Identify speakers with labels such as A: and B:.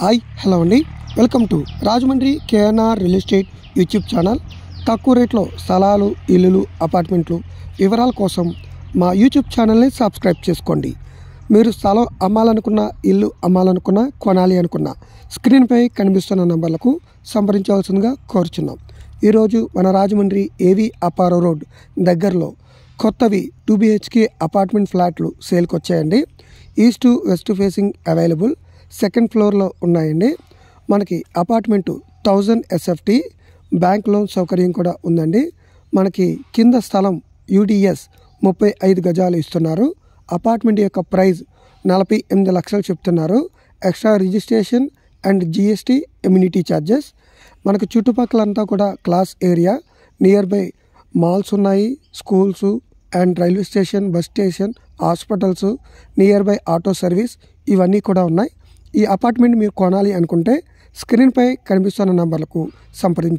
A: Hi hello అండి, welcome to Rajahmundry KNR real estate YouTube channel. తక్కువ రేట్లో స్థలాలు, ఇల్లులు, అపార్ట్మెంట్లు వివరాల కోసం మా యూట్యూబ్ ఛానల్ని సబ్స్క్రైబ్ చేసుకోండి. మీరు స్థలం అమ్మాలనుకున్న, ఇల్లు అమ్మాలనుకున్న, కొనాలి అనుకున్న స్క్రీన్పై కనిపిస్తున్న నంబర్లకు సంప్రదించవలసిందిగా కోరుచున్నాం. ఈరోజు మన రాజమండ్రి ఏవి అపారో రోడ్ దగ్గరలో కొత్తవి 2 BHK అపార్ట్మెంట్ ఫ్లాట్లు సేల్కి వచ్చాయండి. East west facing available, second ఫ్లోర్లో ఉన్నాయండి. మనకి అపార్ట్మెంటు 1000 SFT బ్యాంక్ లోన్ సౌకర్యం కూడా ఉందండి. మనకి కింద స్థలం UDS 35 గజాలు ఇస్తున్నారు. అపార్ట్మెంట్ యొక్క ప్రైస్ 48 లక్షలు చెప్తున్నారు. Extra registration and GST amenity charges. మనకు చుట్టుపక్కలంతా కూడా class area, nearby malls ఉన్నాయి, schools and railway station, bus station, hospitals, nearby auto service ఇవన్నీ కూడా ఉన్నాయి. ఈ అపార్ట్మెంట్ మీరు కొనాలి అనుకుంటే స్క్రీన్పై కనిపిస్తున్న నంబర్లకు సంప్రదించండి.